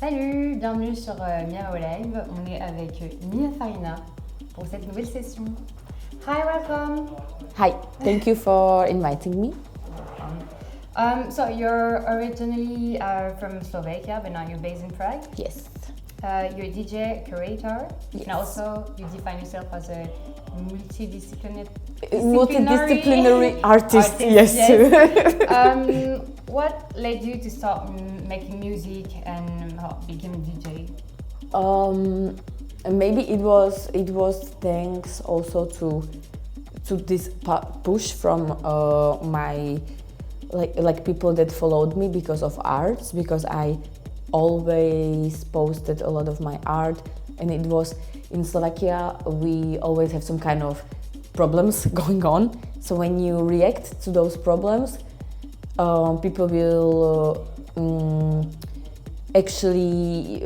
Salut, bienvenue sur Miro Live. On est avec Nina Farrina pour cette nouvelle session. Hi, welcome. Hi, thank you for inviting me. So you're originally from Slovakia, but now you're based in Prague. Yes. You're a DJ, curator, Yes. and also you define yourself as a multidisciplinary artist. Yes. What led you to start making music and become a DJ? Maybe it was thanks also to this push from my like people that followed me because of arts, because I always posted a lot of my art, and it was in Slovakia we always have some kind of problems going on. So when you react to those problems, people will actually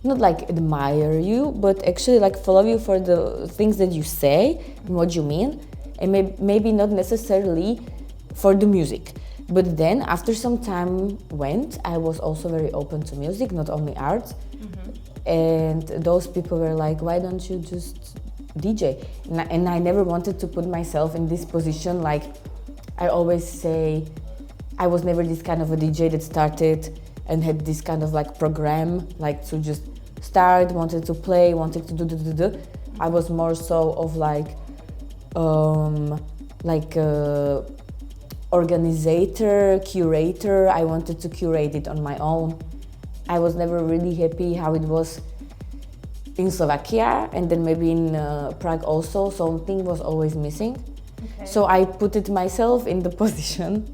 not like admire you, but actually like follow you for the things that you say and what you mean, and maybe not necessarily for the music. But then after some time went, I was also very open to music, not only art. And those people were like, why don't you just DJ? And I never wanted to put myself in this position. Like I always say, I was never this kind of a DJ that started and had this kind of like program, like to just start, wanted to play, wanted to do. I was more so of like organizer, curator. I wanted to curate it on my own. I was never really happy how it was in Slovakia, and then maybe in Prague also. Something was always missing. Okay. So I put it myself in the position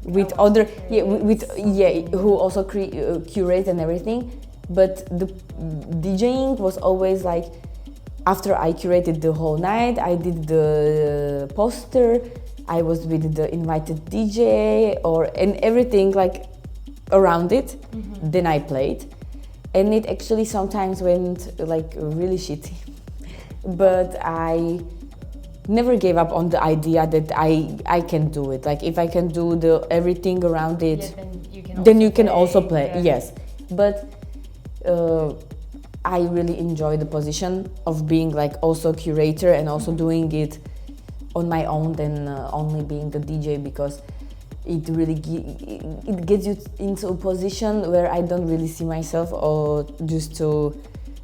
with other, who also curate and everything. But the DJing was always like, after I curated the whole night, I did the poster, I was with the invited DJ and everything like around it. Then I played, and it actually sometimes went like really shitty. But I never gave up on the idea that I can do it. Like if I can do everything around it, then you can also play. Yes, but I really enjoy the position of being like also curator and also doing it on my own than only being the DJ, because it really it gets you into a position where I don't really see myself or just to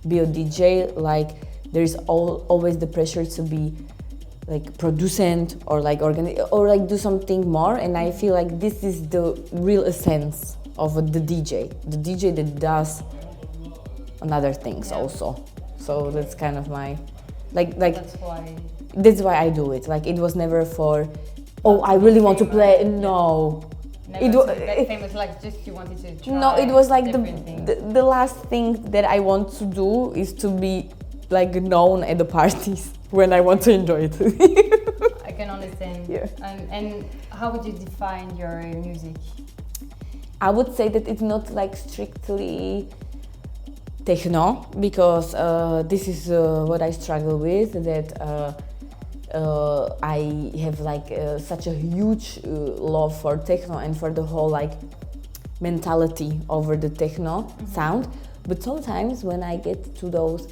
be a DJ. Like there is always the pressure to be like producent or like or like do something more, and I feel like this is the real essence of the DJ that does another things also. So that's kind of my that's why I do it. Like it was never for I really want to play. No, it was that famous. Like just you wanted to try. No, it was like the last thing that I want to do is to be like known at the parties when I want to enjoy it. I can understand. Yeah. And how would you define your music? I would say that it's not like strictly techno, because this is what I struggle with, that I have like such a huge love for techno and for the whole like mentality over the techno sound. But sometimes when I get to those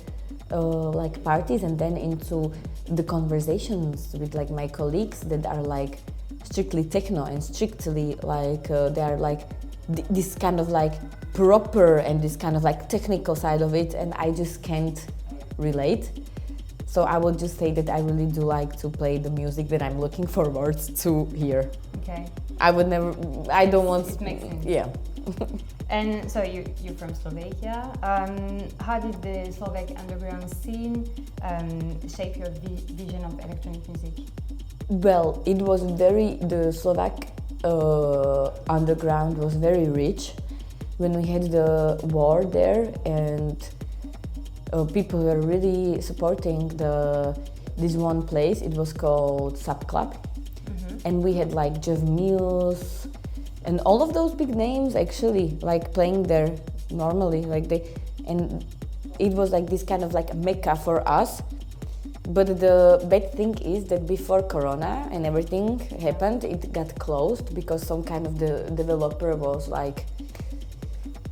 like parties and then into the conversations with like my colleagues that are like strictly techno and strictly like they are like this kind of like proper and this kind of like technical side of it, and I just can't relate. So I would just say that I really do like to play the music that I'm looking forward to hear. Okay. I don't want. It makes sense. Yeah. And so you're from Slovakia. How did the Slovak underground scene shape your vision of electronic music? Well, it was the Slovak underground was very rich when we had the war there, and people were really supporting this one place. It was called Sub Club, and we had like Jeff Mills and all of those big names actually like playing there normally, and it was like this kind of like a mecca for us. But the bad thing is that before Corona and everything happened, it got closed because some kind of the developer was like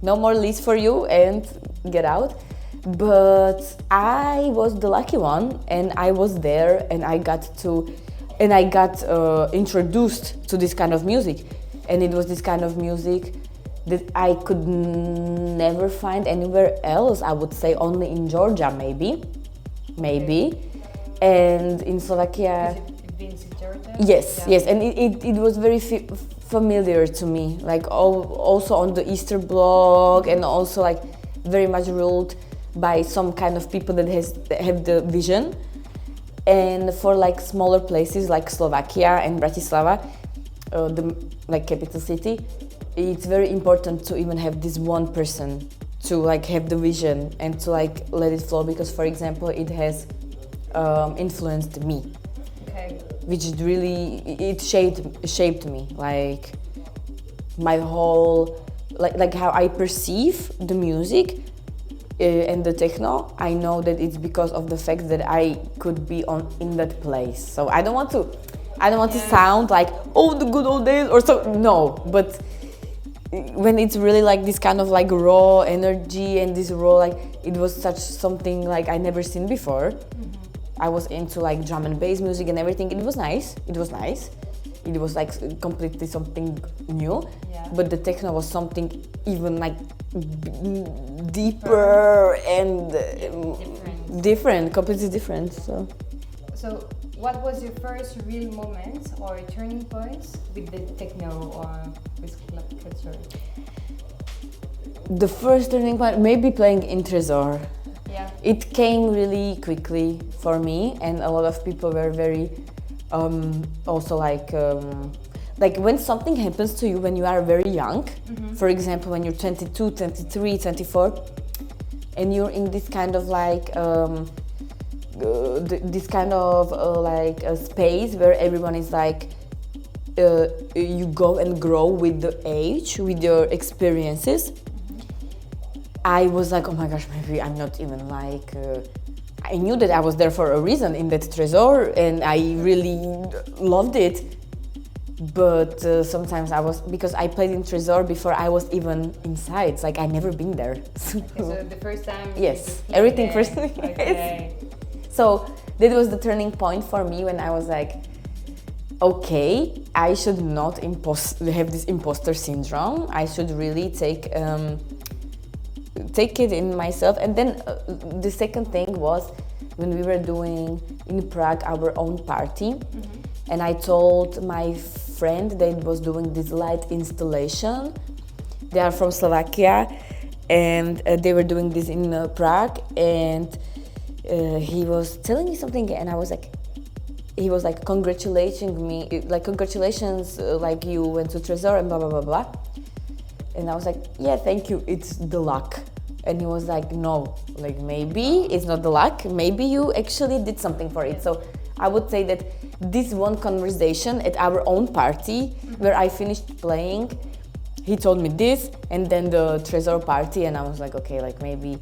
no more leads for you and get out. But I was the lucky one, and I was there, and I got introduced to this kind of music, and it was this kind of music that I could never find anywhere else. I would say only in Georgia, maybe, and in Slovakia. You've been to Georgia? Yes, and it was very familiar to me, like also on the Eastern Bloc, and also like very much ruled by some kind of people that have the vision. And for like smaller places like Slovakia and Bratislava, the like capital city, it's very important to even have this one person to like have the vision and to like let it flow, because for example it has influenced me. Okay. Which really it shaped me, like my whole like how I perceive the music and the techno. I know that it's because of the fact that I could be in that place. So I don't want to sound like, oh, the good old days or so. No, but when it's really like this kind of like raw energy and this raw, like it was such something like I never seen before. I was into like drum and bass music and everything. It was nice. It was like completely something new. Yeah. But the techno was something even like deeper and completely different. So what was your first real moment or turning point with the techno or with club culture? The first turning point, maybe playing in Trezor. Yeah. It came really quickly for me, and a lot of people were very also like when something happens to you when you are very young, for example when you're 22, 23, 24, and you're in this kind of like a space where everyone is like you go and grow with the age, with your experiences. I was like, oh my gosh, maybe I'm not even like I knew that I was there for a reason in that Trezor, and I really loved it. But sometimes because I played in Trezor before I was even inside. It's like I never been there. So the first time. Yes, everything there. first. Okay. So that was the turning point for me when I was like, okay, I should not have this imposter syndrome. I should really take it in myself. And then the second thing was when we were doing in Prague our own party, and I told my friend that was doing this light installation. They are from Slovakia, and they were doing this in Prague, and he was telling me something, and he was like congratulating me, like congratulations, like you went to Trezor and blah blah blah blah. And I was like, yeah, thank you, it's the luck. And he was like, no, like maybe it's not the luck, maybe you actually did something for it. So I would say that this one conversation at our own party, where I finished playing, he told me this, and then the Trezor party, and I was like, okay, like maybe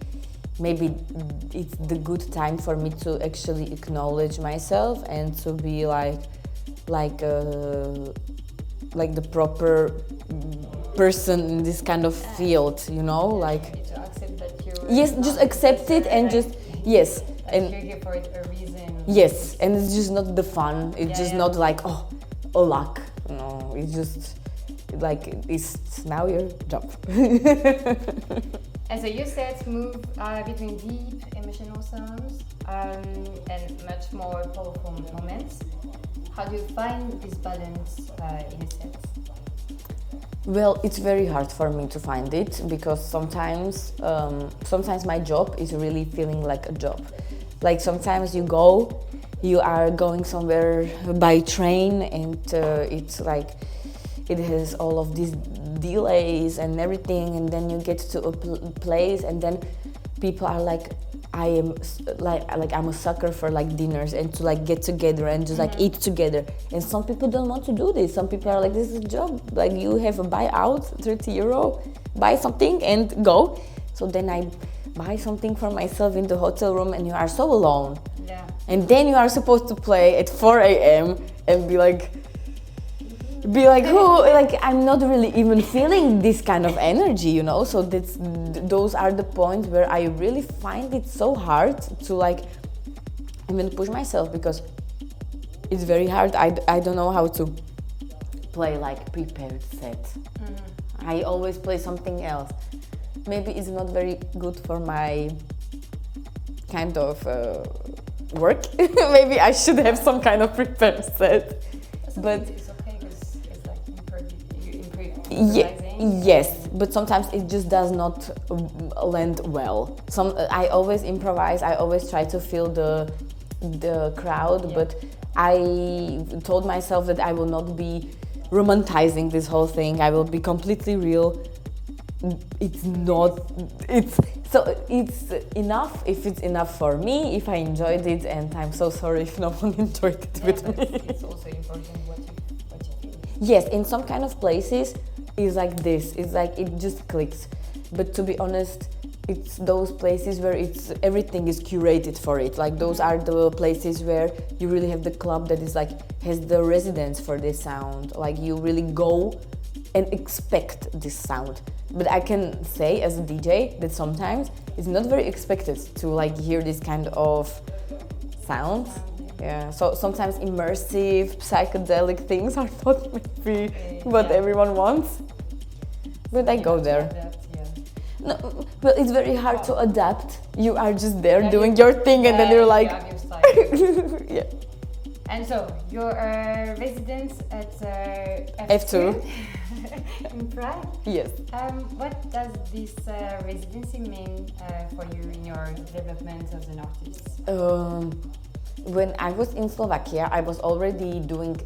it's the good time for me to actually acknowledge myself and to be like the proper person in this kind of field, you know, like. To accept that you. Yes, just accept it and just yes. And you're here for a reason. Yes, and it's just not the fun. It's just not like luck. No, it's just like it's now your job. And so you said move between deep emotional sounds and much more powerful moments. How do you find this balance in a set? Well, it's very hard for me to find it because sometimes my job is really feeling like a job. Like sometimes you are going somewhere by train, and it's like it has all of these delays and everything, and then you get to a place, and then people are like, I'm a sucker for like dinners and to like get together and just like eat together. And some people don't want to do this. Some people are like, this is a job. Like you have a buyout, €30, buy something and go. So then I buy something for myself in the hotel room, and you are so alone. Yeah. And then you are supposed to play at 4 a.m. and be like, be like, who, like, I'm not really even feeling this kind of energy, you know. So those are the points where I really find it so hard to like even push myself, because it's very hard. I don't know how to play like prepared set. I always play something else. Maybe it's not very good for my kind of work. Maybe I should have some kind of prepared set. But it's okay because it's like yes, but sometimes it just does not land well. I always improvise. I always try to feel the crowd, but I told myself that I will not be romanticizing this whole thing. I will be completely real. It's enough if it's enough for me, if I enjoyed it, and I'm so sorry if no one enjoyed it with me. It's also important what you feel. Yes, in some kind of places it's like this. It's like it just clicks. But to be honest, it's those places where everything is curated for it. Like those are the places where you really have the club that is like has the residence for this sound. Like you really go and expect this sound. But I can say as a DJ that sometimes it's not very expected to like hear this kind of sounds. Yeah, so sometimes immersive, psychedelic things are not maybe what everyone wants. But I go there. No, well, it's very hard to adapt. You are just there doing your thing, and then you're like, yeah. And so your residence at F2 in Prague. Yes. What does this residency mean for you in your development as an artist? When I was in Slovakia, I was already doing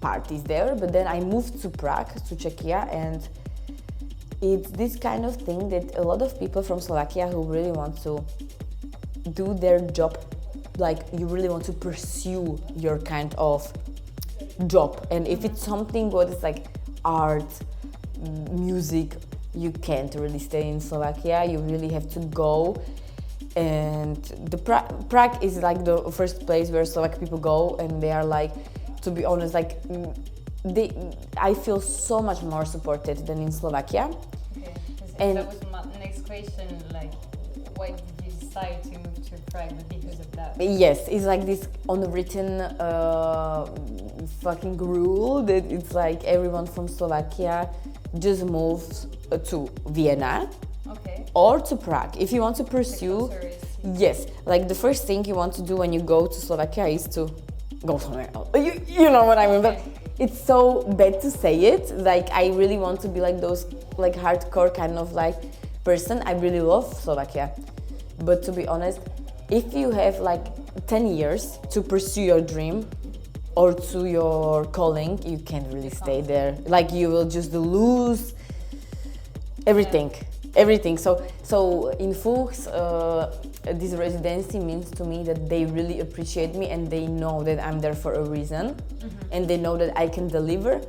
parties there, but then I moved to Prague, to Czechia, and it's this kind of thing that a lot of people from Slovakia who really want to do their job, like you really want to pursue your kind of job. And if it's something what is like art, music, you can't really stay in Slovakia. You really have to go. And the Prague is like the first place where Slovak people go, and they are like, to be honest, like I feel so much more supported than in Slovakia. Okay, and that was my next question. Like, why did you decide to move to Prague because of that? Yes, it's like this unwritten fucking rule that it's like everyone from Slovakia just moves to Vienna. Okay. Or to Prague. If you want to pursue, yes, like the first thing you want to do when you go to Slovakia is to go somewhere else. You know what I mean? But it's so bad to say it. Like I really want to be like those like hardcore kind of like person. I really love Slovakia. But to be honest, if you have like 10 years to pursue your dream or to your calling, you can't really stay there. Like you will just lose everything. Everything. So in Fuchs, this residency means to me that they really appreciate me and they know that I'm there for a reason, and they know that I can deliver,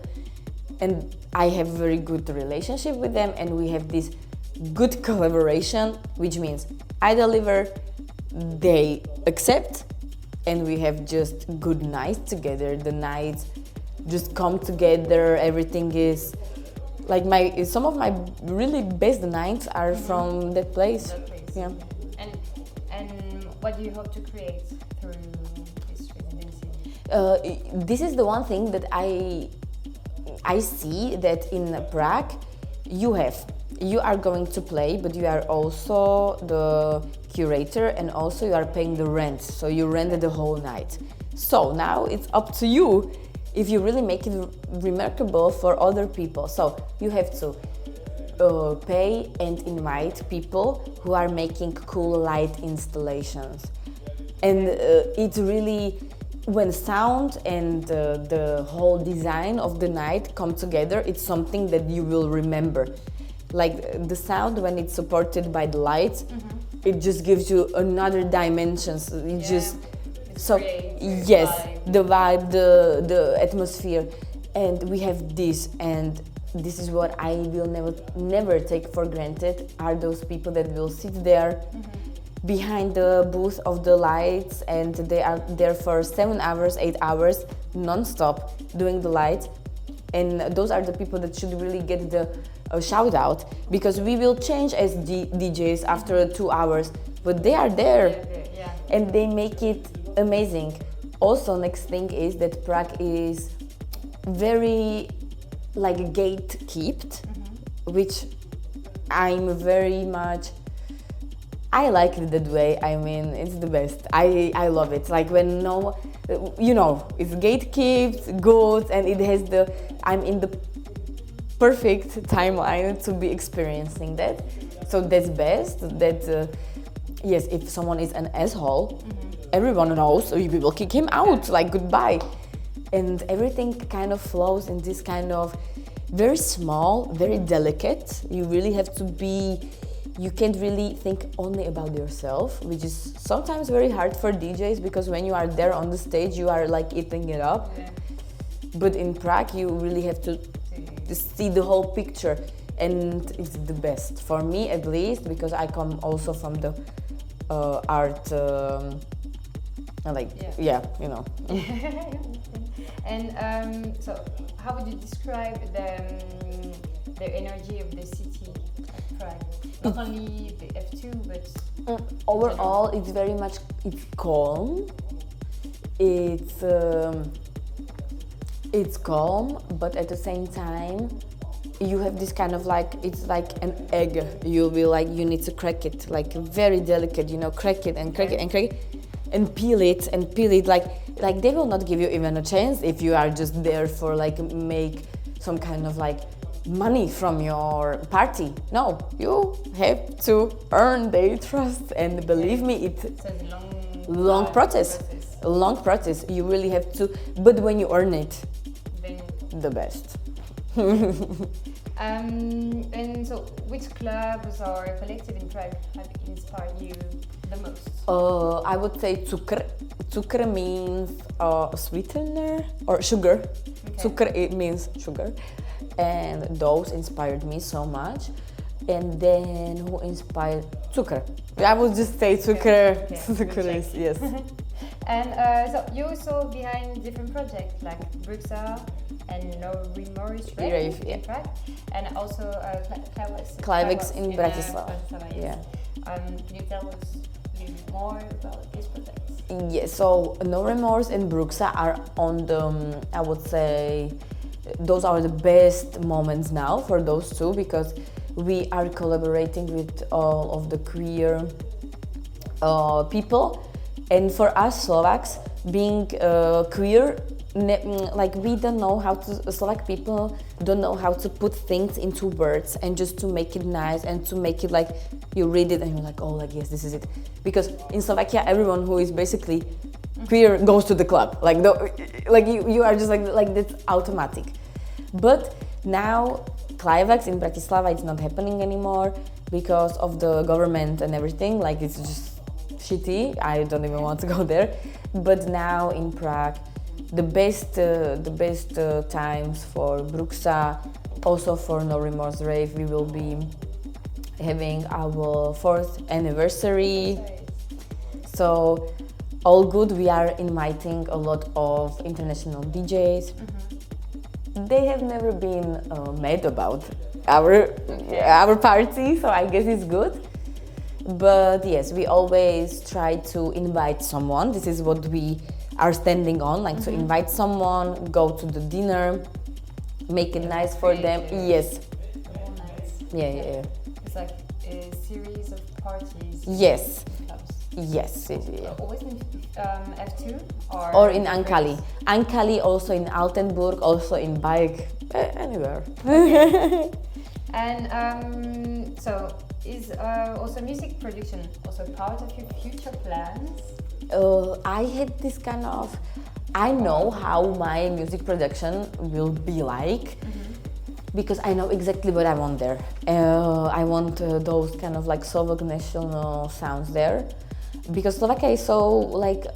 and I have a very good relationship with them, and we have this good collaboration, which means I deliver, they accept, and we have just good nights together. The nights just come together. Everything is like some of my really best nights are from that place. Yeah. And what do you hope to create through this residency? This is the one thing that I see that in Prague you are going to play, but you are also the curator, and also you are paying the rent. So you rent the whole night. So now it's up to you if you really make it remarkable for other people. So you have to pay and invite people who are making cool light installations. And it's really, when sound and the whole design of the night come together, it's something that you will remember. Like the sound, when it's supported by the lights, it just gives you another dimension. So yes, the vibe, the atmosphere, and we have this, and this is what I will never take for granted, are those people that will sit there behind the booth of the lights, and they are there for 7 hours, 8 hours non-stop doing the lights, and those are the people that should really get the shout out, because we will change as DJs after 2 hours, but they are there, Yeah. and they make it amazing. Also, next thing is that Prague is very like gatekept, which I'm very much. I like it that way. I mean, it's the best. I love it. Like when it's gatekept, good, and it has I'm in the perfect timeline to be experiencing that. So that's best. That yes, if someone is an asshole, everyone knows. We will kick him out. Like goodbye, and everything kind of flows in this kind of very small, very delicate. You really have to be. You can't really think only about yourself, which is sometimes very hard for DJs, because when you are there on the stage, you are like eating it up. Yeah. But in Prague, you really have to see the whole picture, and it's the best for me, at least, because I come also from the art, And so, how would you describe the energy of the city of Prague? Not only the F2, but overall, it's very much calm. It's calm, but at the same time, you have this kind of like, it's like an egg. You'll be like, you need to crack it, like very delicate, crack it and crack it and crack it, and peel it and peel it. Like they will not give you even a chance if you are just there for like make some kind of like money from your party. No, you have to earn their trust, and believe me, it's a long process. A long process. You really have to, but when you earn it, then the best. And so, which clubs or collective in Prague have inspired you the most? I would say cukr. Cukr means sweetener or sugar. Okay. Cukr, it means sugar. And those inspired me so much. And then who inspired? Cukr. I would just say Cukr. Okay. Cukr is, yes. And so you also behind different projects like Bruxa and No Remorse Rave in Prague, and also Clivex in Bratislava. Yes. Can you tell us a little bit more about these projects? Yes, so No Remorse and Bruxa are on the, I would say, those are the best moments now for those two, because we are collaborating with all of the queer people, and for us Slovaks, being queer, like we don't know how to, Slovak people don't know how to put things into words and just to make it nice and to make it like you read it and you're like, oh, like yes, this is it. Because in Slovakia, everyone who is basically queer goes to the club. Like you are just like that's automatic. But now Clivex in Bratislava, it's not happening anymore because of the government and everything. Like it's just shitty. I don't even want to go there. But now in Prague, the best times for Bruxa, also for No Remorse Rave, we will be having our 4th anniversary. So all good. We are inviting a lot of international DJs. They have never been mad about our party, so I guess it's good. But yes, we always try to invite someone. This is what we are standing on, like to invite someone, go to the dinner, make it nice for them. Yes. All nights. Yeah. It's like a series of parties. Yes. Clubs. Yes. Yeah. Always in F2 or in Ankali. Ankali, also in Altenburg, also in Bike, anywhere. And so is also music production also part of your future plans? I had this kind of, I know how my music production will be like, because I know exactly what I want there. I want those kind of like Slovak national sounds there, because Slovakia is so like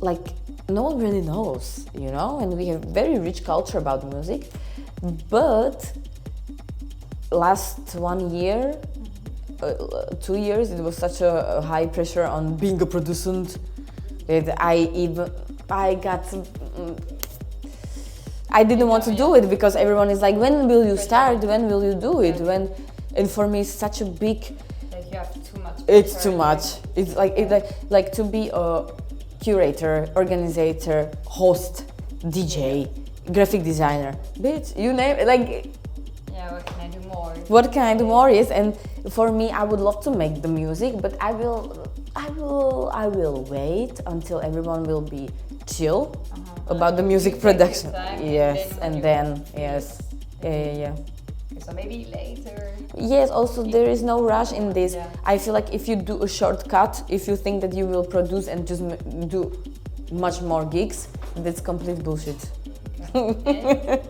like no one really knows, and we have very rich culture about music, but last 1 year, 2 years, it was such a high pressure on being a producent that I got I didn't want to do it because everyone is like, when will you start? When will you do it? When, and for me, it's such a big. Like you have too much. It's too much. It's like to be a curator, organizer, host, DJ, graphic designer. Bitch, you name it. Like. Yeah, what can I do more? What can I do more? Yes, and for me, I would love to make the music, but I will wait until everyone will be chill about the music production. Yes, and then yes, yeah. So maybe later. Yes, also there is no rush in this. Yeah. I feel like if you do a shortcut, if you think that you will produce and just do much more gigs, that's complete bullshit. Okay.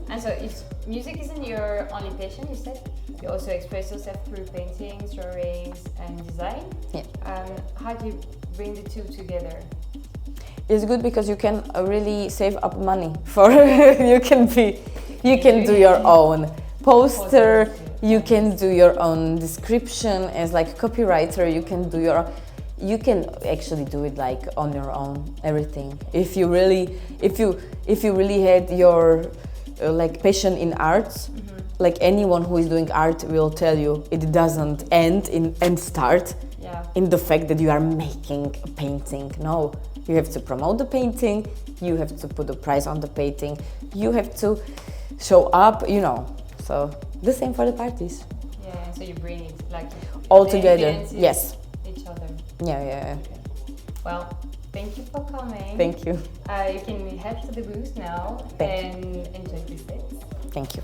And so if music isn't your only passion, you said, you also express yourself through paintings, drawings and design. Yeah. How do you bring the two together? It's good because you can really save up money for you can do your own poster, you can do your own description as like copywriter, you can actually do it like on your own, everything. If you really had your like passion in arts, like anyone who is doing art will tell you, it doesn't end and start in the fact that you are making a painting. No, you have to promote the painting, you have to put a price on the painting, you have to show up, So the same for the parties. Yeah, so you bring it like all together. Yes. Each other. Yeah. Okay. Well, thank you for coming. Thank you. You can head to the booth now and enjoy this day. Thank you.